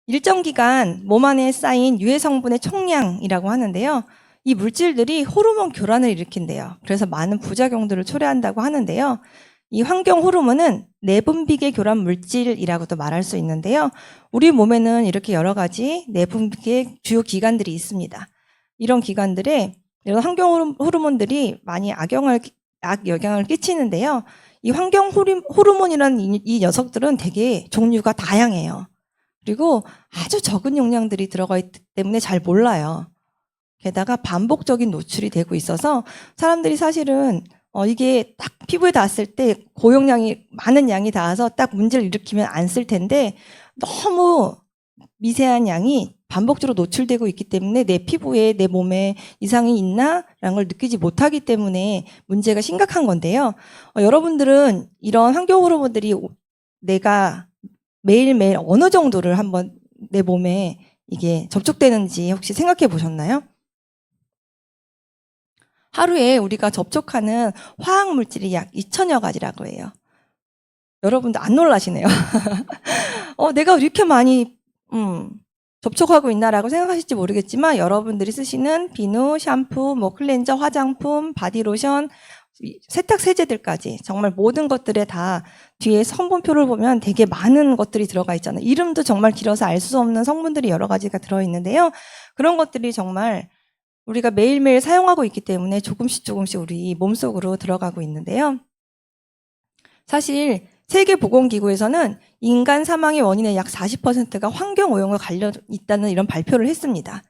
일정 기간 몸 안에 쌓인 유해 성분의 총량이라고 하는데요. 이 물질들이 호르몬 교란을 일으킨대요. 그래서 많은 부작용들을 초래한다고 하는데요. 이 환경 호르몬은 내분비계 교란 물질이라고도 말할 수 있는데요. 우리 몸에는 이렇게 여러 가지 내분비계 주요 기관들이 있습니다. 이런 기관들에 이런 환경 호르몬들이 많이 악영향을 끼치는데요. 이 환경 호르몬이라는 이 녀석들은 되게 종류가 다양해요. 그리고 아주 적은 용량들이 들어가 있기 때문에 잘 몰라요. 게다가 반복적인 노출이 되고 있어서 사람들이 사실은 이게 딱 피부에 닿았을 때 고용량이 많은 양이 닿아서 딱 문제를 일으키면 안 쓸 텐데 너무 미세한 양이 반복적으로 노출되고 있기 때문에 내 피부에 내 몸에 이상이 있나라는 걸 느끼지 못하기 때문에 문제가 심각한 건데요. 여러분들은 이런 환경 호르몬들이 내가 매일매일 어느 정도를 한번 내 몸에 이게 접촉되는지 혹시 생각해 보셨나요? 하루에 우리가 접촉하는 화학 물질이 약 2,000여 가지라고 해요. 여러분들 안 놀라시네요. 내가 이렇게 많이 접촉하고 있나라고 생각하실지 모르겠지만 여러분들이 쓰시는 비누, 샴푸, 클렌저, 화장품, 바디로션, 세탁 세제들까지 정말 모든 것들에 다 뒤에 성분표를 보면 되게 많은 것들이 들어가 있잖아요. 이름도 정말 길어서 알 수 없는 성분들이 여러 가지가 들어있는데요. 그런 것들이 정말 우리가 매일매일 사용하고 있기 때문에 조금씩 우리 몸속으로 들어가고 있는데요. 사실 세계보건기구에서는 인간 사망의 원인의 약 40%가 환경오염과 관련 있다는 이런 발표를 했습니다.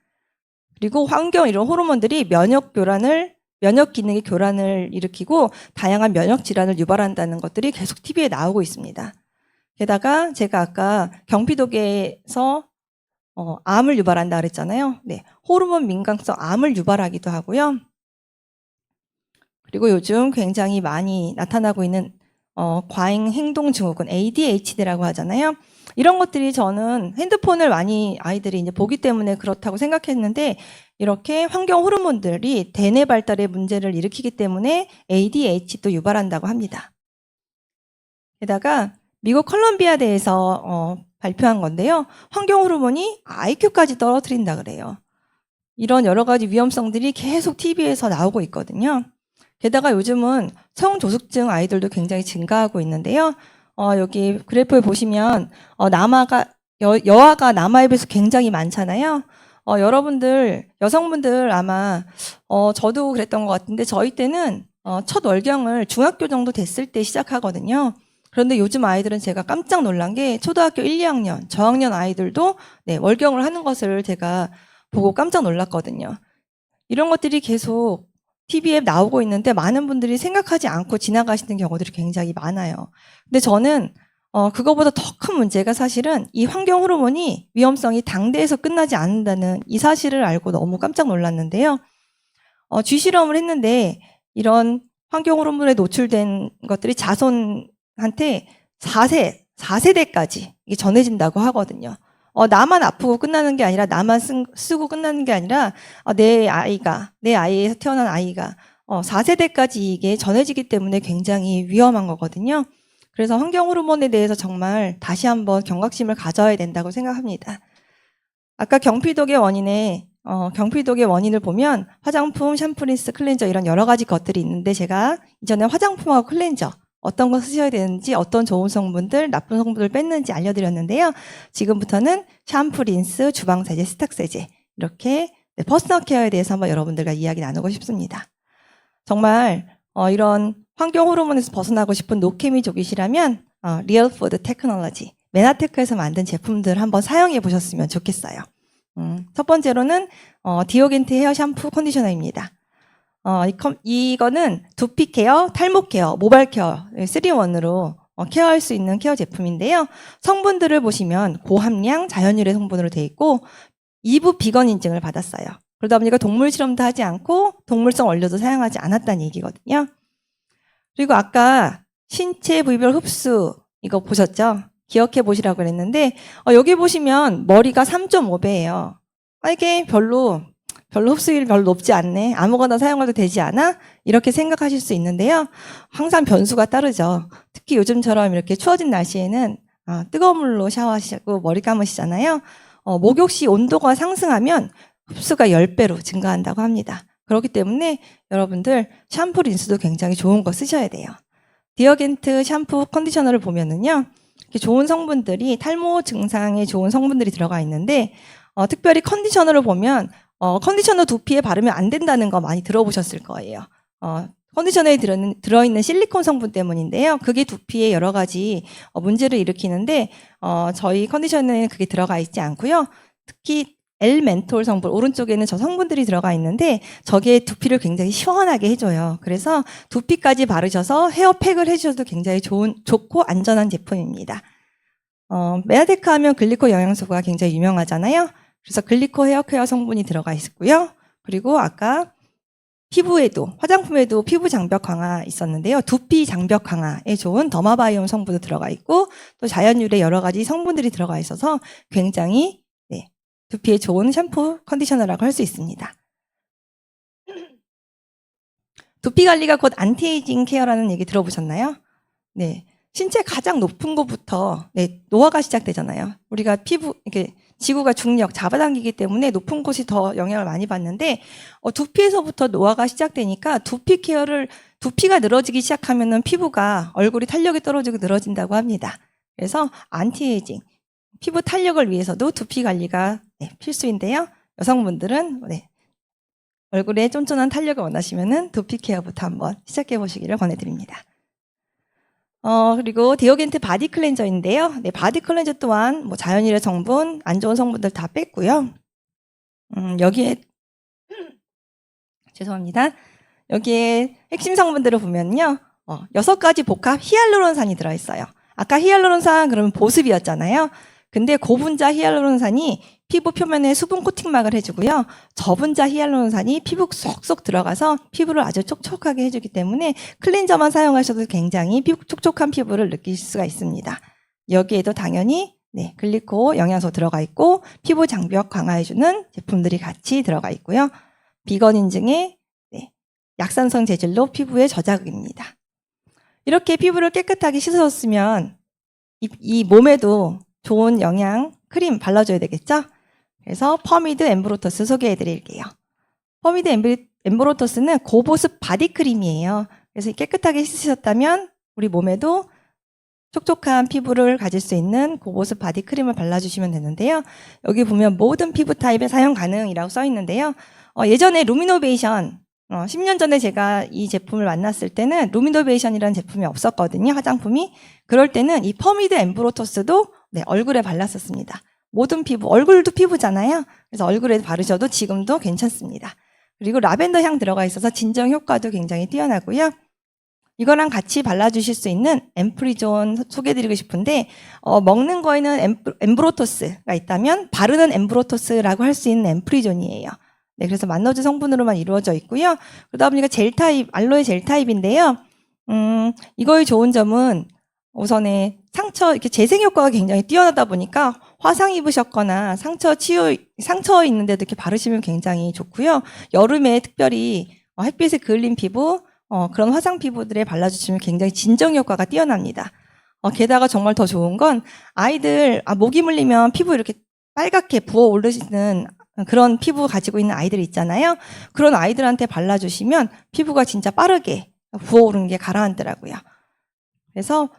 그리고 이런 호르몬들이 면역 기능의 교란을 일으키고 다양한 면역 질환을 유발한다는 것들이 계속 TV에 나오고 있습니다. 게다가 제가 아까 경피독에서 암을 유발한다 그랬잖아요. 네, 호르몬 민감성 암을 유발하기도 하고요. 그리고 요즘 굉장히 많이 나타나고 있는 과잉 행동 증후군 ADHD라고 하잖아요. 이런 것들이 저는 핸드폰을 많이 아이들이 이제 보기 때문에 그렇다고 생각했는데 이렇게 환경 호르몬들이 대뇌 발달에 문제를 일으키기 때문에 ADHD도 유발한다고 합니다. 게다가 미국 컬럼비아대에서 발표한 건데요. 환경 호르몬이 IQ까지 떨어뜨린다 그래요. 이런 여러 가지 위험성들이 계속 TV에서 나오고 있거든요. 게다가 요즘은 성조숙증 아이들도 굉장히 증가하고 있는데요. 여기 그래프에 보시면 여아가 남아에 비해서 굉장히 많잖아요. 여성분들 아마 저도 그랬던 것 같은데 저희 때는 첫 월경을 중학교 정도 됐을 때 시작하거든요. 그런데 요즘 아이들은 제가 깜짝 놀란 게 초등학교 1, 2학년, 저학년 아이들도 월경을 하는 것을 제가 보고 깜짝 놀랐거든요. 이런 것들이 계속 TV에 나오고 있는데 많은 분들이 생각하지 않고 지나가시는 경우들이 굉장히 많아요. 근데 저는 그거보다 더 큰 문제가 사실은 이 환경 호르몬이 위험성이 당대에서 끝나지 않는다는 이 사실을 알고 너무 깜짝 놀랐는데요. 쥐실험을 했는데 이런 환경 호르몬에 노출된 것들이 자손한테 4세대까지 이게 전해진다고 하거든요. 나만 아프고 끝나는 게 아니라 나만 쓰고 끝나는 게 아니라 내 아이에서 태어난 아이가 4세대까지 이게 전해지기 때문에 굉장히 위험한 거거든요. 그래서 환경 호르몬에 대해서 정말 다시 한번 경각심을 가져야 된다고 생각합니다. 아까 경피독의 원인을 보면 화장품, 샴푸, 클렌저 이런 여러 가지 것들이 있는데 제가 이전에 화장품하고 클렌저 어떤 거 쓰셔야 되는지 어떤 좋은 성분들, 나쁜 성분을 뺐는지 알려드렸는데요. 지금부터는 샴푸, 린스, 주방세제, 세탁세제 이렇게 퍼스널 케어에 대해서 한번 여러분들과 이야기 나누고 싶습니다. 정말 이런 환경 호르몬에서 벗어나고 싶은 노케미족이시라면 리얼푸드 테크놀로지, 메나테크에서 만든 제품들 한번 사용해 보셨으면 좋겠어요. 첫 번째로는 디오겐트 헤어 샴푸 컨디셔너입니다. 이거는 두피 케어, 탈모 케어, 모발 케어 3-in-1으로 케어할 수 있는 케어 제품인데요. 성분들을 보시면 고함량 자연유래 성분으로 되어 있고 2부 비건 인증을 받았어요. 그러다 보니까 동물 실험도 하지 않고 동물성 원료도 사용하지 않았다는 얘기거든요. 그리고 아까 신체 부위별 흡수 이거 보셨죠? 기억해 보시라고 그랬는데 여기 보시면 머리가 3.5배예요. 이게 별로 흡수율이 별로 높지 않네. 아무거나 사용해도 되지 않아? 이렇게 생각하실 수 있는데요. 항상 변수가 따르죠. 특히 요즘처럼 이렇게 추워진 날씨에는 뜨거운 물로 샤워하시고 머리 감으시잖아요. 목욕 시 온도가 상승하면 흡수가 10배로 증가한다고 합니다. 그렇기 때문에 여러분들 샴푸 린스도 굉장히 좋은 거 쓰셔야 돼요. 디어겐트 샴푸 컨디셔너를 보면은요. 이렇게 좋은 성분들이 탈모 증상에 좋은 성분들이 들어가 있는데 특별히 컨디셔너를 보면 컨디셔너 두피에 바르면 안 된다는 거 많이 들어보셨을 거예요. 컨디셔너에 들어있는 실리콘 성분 때문인데요. 그게 두피에 여러 가지 문제를 일으키는데 저희 컨디셔너에는 그게 들어가 있지 않고요. 특히 L-멘톨 성분, 오른쪽에는 저 성분들이 들어가 있는데 저게 두피를 굉장히 시원하게 해줘요. 그래서 두피까지 바르셔서 헤어팩을 해주셔도 굉장히 좋고 안전한 제품입니다. 메아데카 하면 글리코 영양소가 굉장히 유명하잖아요. 그래서 글리코 헤어케어 성분이 들어가 있고요. 그리고 아까 피부에도, 화장품에도 피부 장벽 강화 있었는데요. 두피 장벽 강화에 좋은 더마바이옴 성분도 들어가 있고 또 자연유래 여러 가지 성분들이 들어가 있어서 굉장히 두피에 좋은 샴푸 컨디셔너라고 할 수 있습니다. 두피 관리가 곧 안티에이징 케어라는 얘기 들어보셨나요? 네. 신체 가장 높은 곳부터 노화가 시작되잖아요. 우리가 피부, 이렇게 지구가 중력, 잡아당기기 때문에 높은 곳이 더 영향을 많이 받는데 두피에서부터 노화가 시작되니까 두피가 늘어지기 시작하면은 피부가 얼굴이 탄력이 떨어지고 늘어진다고 합니다. 그래서 안티에이징, 피부 탄력을 위해서도 두피 관리가 필수인데요. 여성분들은 얼굴에 쫀쫀한 탄력을 원하시면은 두피 케어부터 한번 시작해 보시기를 권해드립니다. 그리고 디오겐트 바디 클렌저인데요. 바디 클렌저 또한 뭐 자연유래 성분, 안 좋은 성분들 다 뺐고요. 여기에 죄송합니다. 여기에 핵심 성분들을 보면요. 6가지 복합 히알루론산이 들어있어요. 아까 히알루론산 그러면 보습이었잖아요. 근데 고분자 히알루론산이 피부 표면에 수분 코팅막을 해주고요. 저분자 히알루론산이 피부 쏙쏙 들어가서 피부를 아주 촉촉하게 해주기 때문에 클렌저만 사용하셔도 굉장히 촉촉한 피부를 느낄 수가 있습니다. 여기에도 당연히 글리코 영양소 들어가 있고 피부 장벽 강화해주는 제품들이 같이 들어가 있고요. 비건 인증의 약산성 재질로 피부에 저자극입니다. 이렇게 피부를 깨끗하게 씻어줬으면 이 몸에도 좋은 영양 크림 발라줘야 되겠죠? 그래서 퍼미드 엠브로토스 소개해 드릴게요. 퍼미드 엠브로토스는 고보습 바디크림이에요. 그래서 깨끗하게 씻으셨다면 우리 몸에도 촉촉한 피부를 가질 수 있는 고보습 바디크림을 발라주시면 되는데요. 여기 보면 모든 피부 타입에 사용 가능이라고 써 있는데요. 예전에 루미노베이션 10년 전에 제가 이 제품을 만났을 때는 루미노베이션이라는 제품이 없었거든요. 화장품이. 그럴 때는 이 퍼미드 엠브로토스도 얼굴에 발랐었습니다. 모든 피부, 얼굴도 피부잖아요. 그래서 얼굴에 바르셔도 지금도 괜찮습니다. 그리고 라벤더 향 들어가 있어서 진정 효과도 굉장히 뛰어나고요. 이거랑 같이 발라주실 수 있는 엠프리존 소개해드리고 싶은데 먹는 거에는 엠브로토스가 있다면 바르는 엠브로토스라고 할 수 있는 엠프리존이에요. 그래서 만너즈 성분으로만 이루어져 있고요. 그러다 보니까 젤 타입, 알로에 젤 타입인데요. 이거의 좋은 점은 우선에 이렇게 재생 효과가 굉장히 뛰어나다 보니까 화상 입으셨거나 상처 있는데도 이렇게 바르시면 굉장히 좋고요. 여름에 특별히 햇빛에 그을린 피부, 그런 화상 피부들에 발라주시면 굉장히 진정 효과가 뛰어납니다. 게다가 정말 더 좋은 건 아이들, 모기 물리면 피부 이렇게 빨갛게 부어 오르시는 그런 피부 가지고 있는 아이들 있잖아요. 그런 아이들한테 발라주시면 피부가 진짜 빠르게 부어오르는 게 가라앉더라고요. 그래서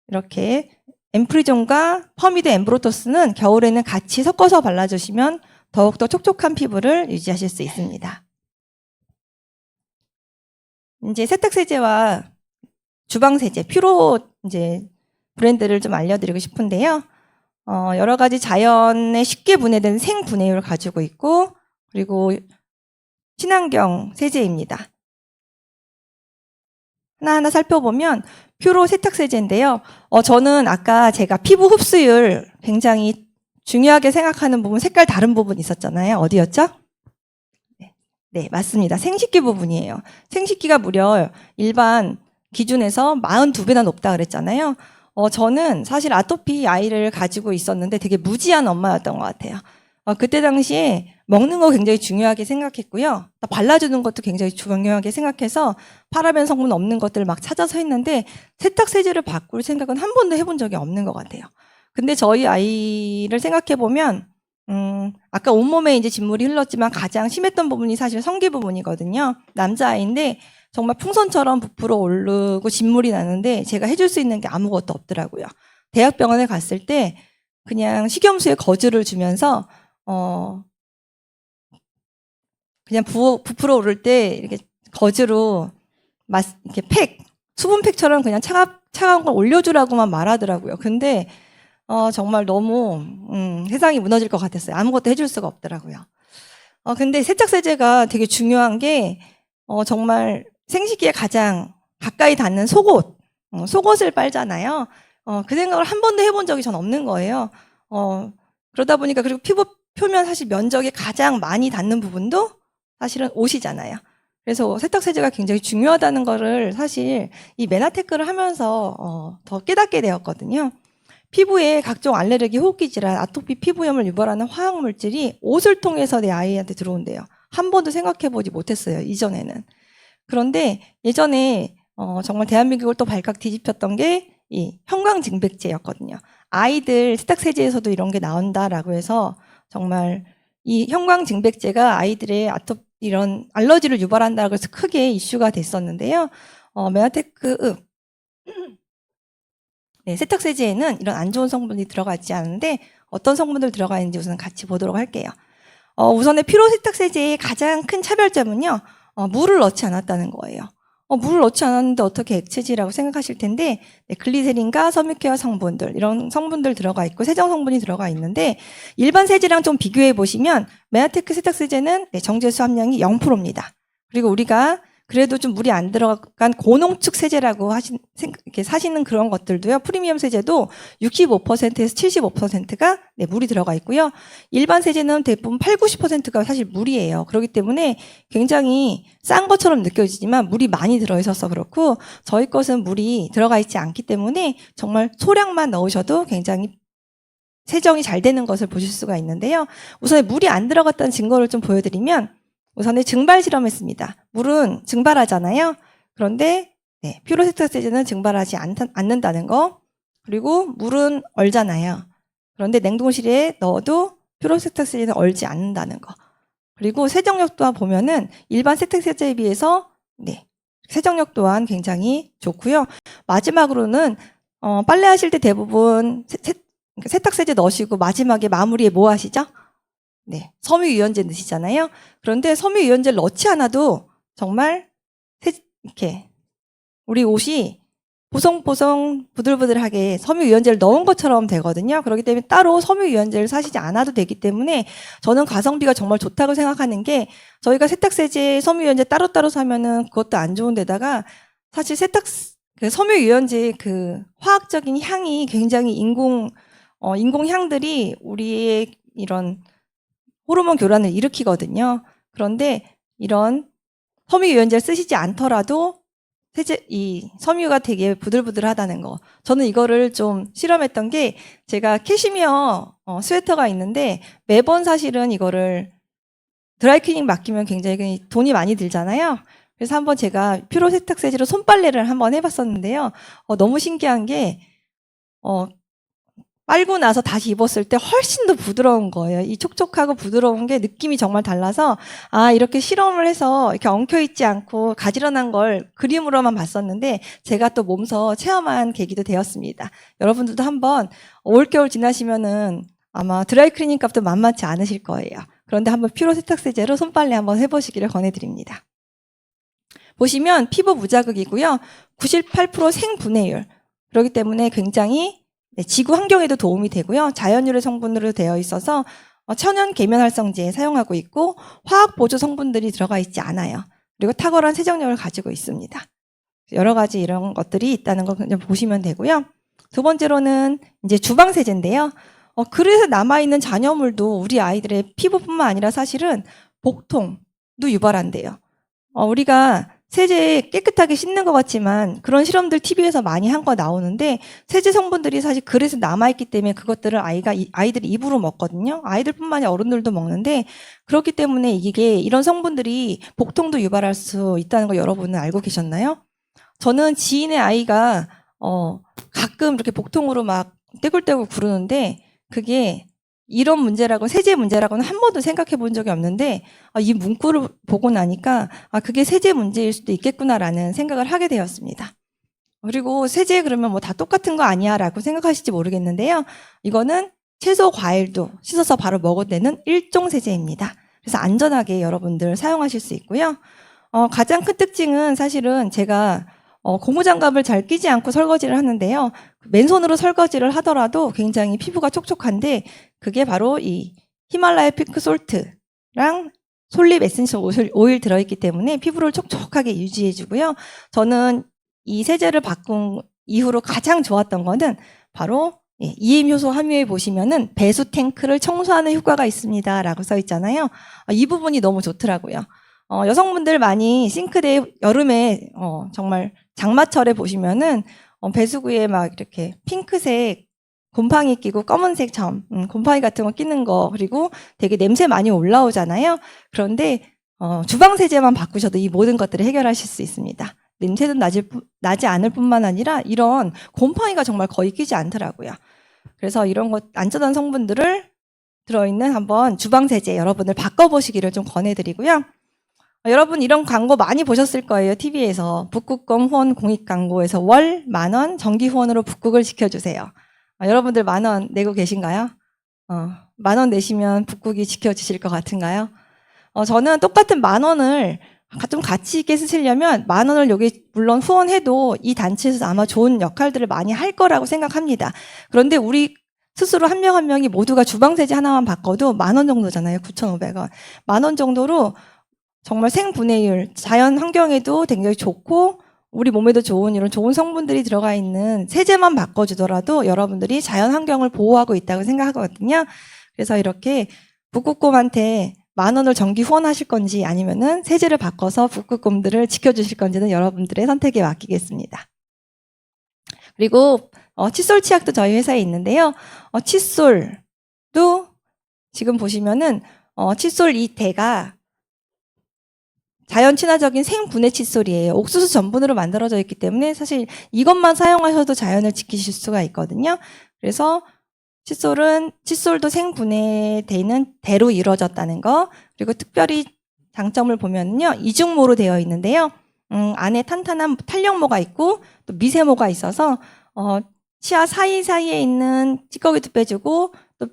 이렇게 엠프리존과 퍼미드 엠브로토스는 겨울에는 같이 섞어서 발라주시면 더욱더 촉촉한 피부를 유지하실 수 있습니다. 이제 세탁세제와 주방세제, 퓨로 브랜드를 좀 알려드리고 싶은데요. 여러 가지 자연에 쉽게 분해된 생분해율을 가지고 있고, 그리고 친환경 세제입니다. 하나하나 살펴보면 퓨로 세탁세제인데요. 저는 아까 제가 피부 흡수율 굉장히 중요하게 생각하는 부분, 색깔 다른 부분 있었잖아요. 어디였죠? 네, 맞습니다. 생식기 부분이에요. 생식기가 무려 일반 기준에서 42배나 높다 그랬잖아요. 저는 사실 아토피 아이를 가지고 있었는데 되게 무지한 엄마였던 것 같아요. 그때 당시에 먹는 거 굉장히 중요하게 생각했고요. 또 발라주는 것도 굉장히 중요하게 생각해서 파라벤 성분 없는 것들 막 찾아서 했는데 세탁세제를 바꿀 생각은 한 번도 해본 적이 없는 것 같아요. 근데 저희 아이를 생각해보면 아까 온몸에 이제 진물이 흘렀지만 가장 심했던 부분이 사실 성기 부분이거든요. 남자아이인데 정말 풍선처럼 부풀어 오르고 진물이 나는데 제가 해줄 수 있는 게 아무것도 없더라고요. 대학병원에 갔을 때 그냥 식염수에 거즈를 주면서 그냥 부풀어 오를 때 이렇게 거즈로 이렇게 수분팩처럼 그냥 차가운 걸 올려주라고만 말하더라고요. 근데 정말 너무 세상이 무너질 것 같았어요. 아무것도 해줄 수가 없더라고요. 근데 세탁세제가 되게 중요한 게 정말 생식기에 가장 가까이 닿는 속옷을 빨잖아요. 그 생각을 한 번도 해본 적이 전 없는 거예요. 그러다 보니까 그리고 피부 표면 사실 면적이 가장 많이 닿는 부분도 사실은 옷이잖아요. 그래서 세탁세제가 굉장히 중요하다는 거를 사실 이 메나테크를 하면서 더 깨닫게 되었거든요. 피부에 각종 알레르기, 호흡기 질환, 아토피 피부염을 유발하는 화학물질이 옷을 통해서 내 아이한테 들어온대요. 한 번도 생각해보지 못했어요, 이전에는. 그런데 예전에 정말 대한민국을 또 발칵 뒤집혔던 게 이 형광증백제였거든요. 아이들 세탁세제에서도 이런 게 나온다라고 해서 정말 이 형광증백제가 아이들의 이런 알러지를 유발한다고 해서 크게 이슈가 됐었는데요. 메나테크 네, 세탁세제에는 이런 안 좋은 성분이 들어가 있지 않은데 어떤 성분들 들어가 있는지 우선 같이 보도록 할게요. 우선의 피로 세탁세제의 가장 큰 차별점은요. 물을 넣지 않았다는 거예요. 물을 넣지 않았는데 어떻게 액체지라고 생각하실 텐데 네, 글리세린과 섬유케어 성분들 이런 성분들 들어가 있고 세정 성분이 들어가 있는데 일반 세제랑 좀 비교해 보시면 메나테크 세탁세제는 네, 정제수 함량이 0%입니다. 그리고 우리가 그래도 좀 물이 안 들어간 고농축 세제라고 이렇게 사시는 그런 것들도요. 프리미엄 세제도 65%에서 75%가 네, 물이 들어가 있고요. 일반 세제는 대부분 8, 90%가 사실 물이에요. 그렇기 때문에 굉장히 싼 것처럼 느껴지지만 물이 많이 들어있어서 그렇고 저희 것은 물이 들어가 있지 않기 때문에 정말 소량만 넣으셔도 굉장히 세정이 잘 되는 것을 보실 수가 있는데요. 우선 물이 안 들어갔다는 증거를 좀 보여드리면 우선에 증발 실험했습니다. 물은 증발하잖아요. 그런데 네, 퓨로 세탁세제는 증발하지 않는다는 거. 그리고 물은 얼잖아요. 그런데 냉동실에 넣어도 퓨로 세탁세제는 얼지 않는다는 거. 그리고 세정력 또한 보면은 일반 세탁세제에 비해서 네, 세정력 또한 굉장히 좋고요. 마지막으로는 빨래하실 때 대부분 세탁세제 넣으시고 마지막에 마무리에 뭐 하시죠? 네, 섬유유연제 넣으시잖아요. 그런데 섬유유연제를 넣지 않아도 정말 이렇게 우리 옷이 보송보송 부들부들하게 섬유유연제를 넣은 것처럼 되거든요. 그렇기 때문에 따로 섬유유연제를 사시지 않아도 되기 때문에 저는 가성비가 정말 좋다고 생각하는 게 저희가 세탁세제 섬유유연제 따로따로 사면은 그것도 안 좋은 데다가 사실 그 섬유유연제 그 화학적인 향이 굉장히 인공 향들이 우리의 이런 호르몬 교란을 일으키거든요. 그런데 이런 섬유유연제를 쓰시지 않더라도 이 섬유가 되게 부들부들하다는 거. 저는 이거를 좀 실험했던 게 제가 캐시미어 스웨터가 있는데 매번 사실은 이거를 드라이클리닝 맡기면 굉장히 돈이 많이 들잖아요. 그래서 한번 제가 퓨로 세탁세제로 손빨래를 한번 해봤었는데요. 너무 신기한 게 빨고 나서 다시 입었을 때 훨씬 더 부드러운 거예요. 이 촉촉하고 부드러운 게 느낌이 정말 달라서 이렇게 실험을 해서 이렇게 엉켜있지 않고 가지런한 걸 그림으로만 봤었는데 제가 또 몸소 체험한 계기도 되었습니다. 여러분들도 한번 올겨울 지나시면은 아마 드라이클리닝 값도 만만치 않으실 거예요. 그런데 한번 퓨로 세탁세제로 손빨래 한번 해보시기를 권해드립니다. 보시면 피부 무자극이고요. 98% 생분해율. 그렇기 때문에 굉장히 지구 환경에도 도움이 되고요. 자연유래 성분으로 되어 있어서 천연 계면활성제에 사용하고 있고 화학 보조 성분들이 들어가 있지 않아요. 그리고 탁월한 세정력을 가지고 있습니다. 여러 가지 이런 것들이 있다는 거 그냥 보시면 되고요. 두 번째로는 이제 주방 세제인데요. 그래서 남아있는 잔여물도 우리 아이들의 피부뿐만 아니라 사실은 복통, 유발한대요. 우리가 세제 깨끗하게 씻는 것 같지만 그런 실험들 TV에서 많이 한 거 나오는데 세제 성분들이 사실 그릇에 남아있기 때문에 그것들을 아이들이 입으로 먹거든요. 아이들뿐만이 아니라 어른들도 먹는데 그렇기 때문에 이게 이런 성분들이 복통도 유발할 수 있다는 걸 여러분은 알고 계셨나요? 저는 지인의 아이가 가끔 이렇게 복통으로 막 떼굴떼굴 구르는데 그게 이런 문제라고 세제 문제라고는 한 번도 생각해 본 적이 없는데 이 문구를 보고 나니까 그게 세제 문제일 수도 있겠구나라는 생각을 하게 되었습니다. 그리고 세제 그러면 뭐 다 똑같은 거 아니야라고 생각하실지 모르겠는데요. 이거는 채소 과일도 씻어서 바로 먹어도 되는 일종 세제입니다. 그래서 안전하게 여러분들 사용하실 수 있고요. 가장 큰 특징은 사실은 제가 고무장갑을 잘 끼지 않고 설거지를 하는데요. 맨손으로 설거지를 하더라도 굉장히 피부가 촉촉한데 그게 바로 이 히말라야 핑크 솔트랑 솔립 에센셜 오일 들어있기 때문에 피부를 촉촉하게 유지해주고요. 저는 이 세제를 바꾼 이후로 가장 좋았던 거는 바로 EM 효소 함유에 보시면은 배수 탱크를 청소하는 효과가 있습니다라고 써 있잖아요. 이 부분이 너무 좋더라고요. 여성분들 많이 싱크대 여름에 정말 장마철에 보시면은 배수구에 막 이렇게 핑크색 곰팡이 끼고 검은색 점, 곰팡이 같은 거 끼는 거 그리고 되게 냄새 많이 올라오잖아요. 그런데 주방 세제만 바꾸셔도 이 모든 것들을 해결하실 수 있습니다. 냄새도 나지 않을 뿐만 아니라 이런 곰팡이가 정말 거의 끼지 않더라고요. 그래서 이런 것 안전한 성분들을 들어있는 한번 주방 세제 여러분들 바꿔보시기를 좀 권해드리고요. 여러분 이런 광고 많이 보셨을 거예요. TV에서 북극곰 후원 공익 광고에서 월 10,000원 정기 후원으로 북극을 지켜주세요. 여러분들 10,000원 내고 계신가요? 10,000원 내시면 북극이 지켜주실 것 같은가요? 저는 똑같은 10,000원을 좀 가치 있게 쓰시려면 10,000원을 여기 물론 후원해도 이 단체에서 아마 좋은 역할들을 많이 할 거라고 생각합니다. 그런데 우리 스스로 한 명 한 명이 모두가 주방세제 하나만 바꿔도 10,000원 정도잖아요. 9,500원. 10,000원 정도로 정말 생분해율, 자연 환경에도 굉장히 좋고 우리 몸에도 좋은 이런 좋은 성분들이 들어가 있는 세제만 바꿔주더라도 여러분들이 자연 환경을 보호하고 있다고 생각하거든요. 그래서 이렇게 북극곰한테 10,000원을 정기 후원하실 건지 아니면은 세제를 바꿔서 북극곰들을 지켜주실 건지는 여러분들의 선택에 맡기겠습니다. 그리고 칫솔 치약도 저희 회사에 있는데요. 칫솔도 지금 보시면은 칫솔 이 대가 자연 친화적인 생분해 칫솔이에요. 옥수수 전분으로 만들어져 있기 때문에 사실 이것만 사용하셔도 자연을 지키실 수가 있거든요. 그래서 칫솔도 생분해되는 대로 이루어졌다는 거. 그리고 특별히 장점을 보면요. 이중모로 되어 있는데요. 안에 탄탄한 탄력모가 있고 또 미세모가 있어서 치아 사이사이에 있는 찌꺼기도 빼주고 또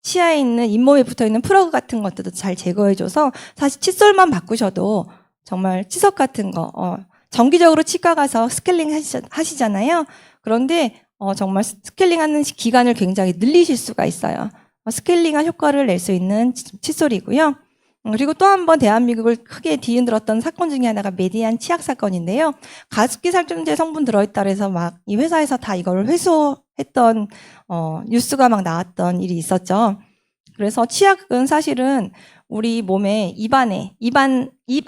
치아에 있는 잇몸에 붙어있는 플러그 같은 것들도 잘 제거해줘서 사실 칫솔만 바꾸셔도 정말 치석 같은 거 정기적으로 치과 가서 스케일링 하시잖아요. 그런데 정말 스케일링하는 기간을 굉장히 늘리실 수가 있어요. 스케일링한 효과를 낼 수 있는 칫솔이고요. 그리고 또 한 번 대한민국을 크게 뒤흔들었던 사건 중에 하나가 메디안 치약 사건인데요. 가습기 살균제 성분 들어있다 그래서 막 이 회사에서 다 이걸 회수했던 뉴스가 막 나왔던 일이 있었죠. 그래서 치약은 사실은 우리 몸에 입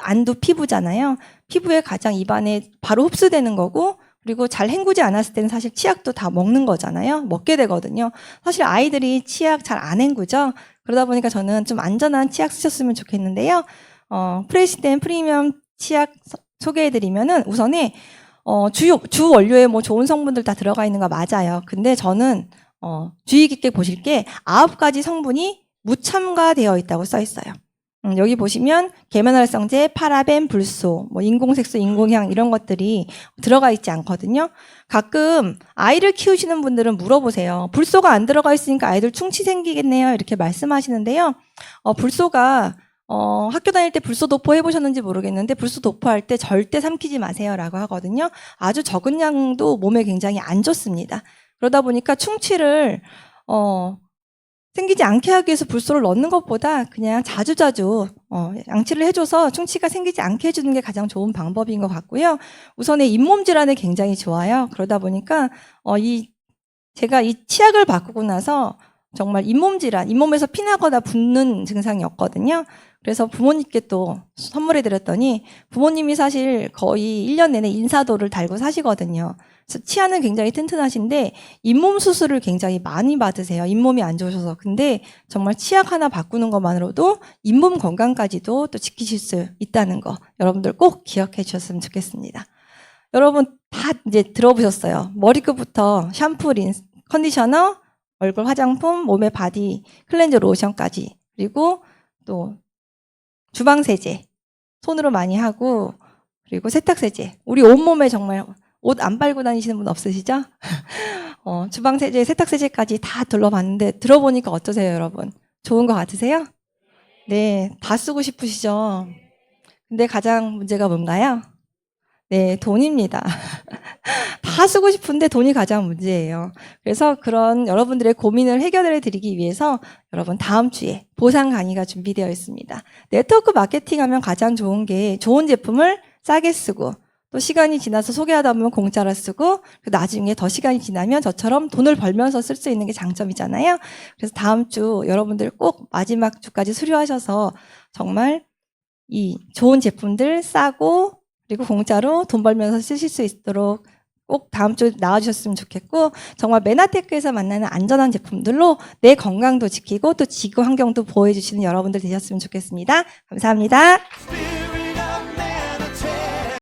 안도 피부잖아요. 피부에 가장 입안에 바로 흡수되는 거고 그리고 잘 헹구지 않았을 때는 사실 치약도 다 먹는 거잖아요. 먹게 되거든요. 사실 아이들이 치약 잘 안 헹구죠. 그러다 보니까 저는 좀 안전한 치약 쓰셨으면 좋겠는데요. 프레시덴 프리미엄 치약 소개해드리면은 우선에 주 원료에 뭐 좋은 성분들 다 들어가 있는 거 맞아요. 근데 저는 주의 깊게 보실 게 9가지 성분이 무첨가되어 있다고 써 있어요. 여기 보시면 계면활성제, 파라벤, 불소, 뭐 인공색소, 인공향 이런 것들이 들어가 있지 않거든요. 가끔 아이를 키우시는 분들은 물어보세요. 불소가 안 들어가 있으니까 아이들 충치 생기겠네요. 이렇게 말씀하시는데요. 불소가 학교 다닐 때 불소 도포 해보셨는지 모르겠는데 불소 도포할 때 절대 삼키지 마세요라고 하거든요. 아주 적은 양도 몸에 굉장히 안 좋습니다. 그러다 보니까 충치를 생기지 않게 하기 위해서 불소를 넣는 것보다 그냥 자주자주 양치를 해줘서 충치가 생기지 않게 해주는 게 가장 좋은 방법인 것 같고요. 우선에 잇몸 질환에 굉장히 좋아요. 그러다 보니까 제가 이 치약을 바꾸고 나서 정말 잇몸 질환, 잇몸에서 피나거나 붓는 증상이 없거든요. 그래서 부모님께 또 선물해 드렸더니 부모님이 사실 거의 1년 내내 인사도를 달고 사시거든요. 그래서 치아는 굉장히 튼튼하신데 잇몸 수술을 굉장히 많이 받으세요. 잇몸이 안 좋으셔서. 근데 정말 치약 하나 바꾸는 것만으로도 잇몸 건강까지도 또 지키실 수 있다는 거 여러분들 꼭 기억해 주셨으면 좋겠습니다. 여러분 다 이제 들어보셨어요. 머리끝부터 샴푸, 린스, 컨디셔너, 얼굴 화장품, 몸에 바디 클렌저 로션까지, 그리고 또 주방 세제 손으로 많이 하고, 그리고 세탁 세제. 우리 온몸에 정말 옷 안 빨고 다니시는 분 없으시죠? 주방 세제, 세탁 세제까지 다 둘러봤는데 들어보니까 어떠세요, 여러분? 좋은 거 같으세요? 네, 다 쓰고 싶으시죠? 근데 가장 문제가 뭔가요? 네, 돈입니다. 다 쓰고 싶은데 돈이 가장 문제예요. 그래서 그런 여러분들의 고민을 해결해 드리기 위해서 여러분 다음 주에 보상 강의가 준비되어 있습니다. 네트워크 마케팅 하면 가장 좋은 게 좋은 제품을 싸게 쓰고 또 시간이 지나서 소개하다 보면 공짜로 쓰고 나중에 더 시간이 지나면 저처럼 돈을 벌면서 쓸 수 있는 게 장점이잖아요. 그래서 다음 주 여러분들 꼭 마지막 주까지 수료하셔서 정말 이 좋은 제품들 싸고 그리고 공짜로 돈 벌면서 쓰실 수 있도록 꼭 다음 주 나와주셨으면 좋겠고, 정말 메나테크에서 만나는 안전한 제품들로 내 건강도 지키고 또 지구 환경도 보호해 주시는 여러분들 되셨으면 좋겠습니다. 감사합니다.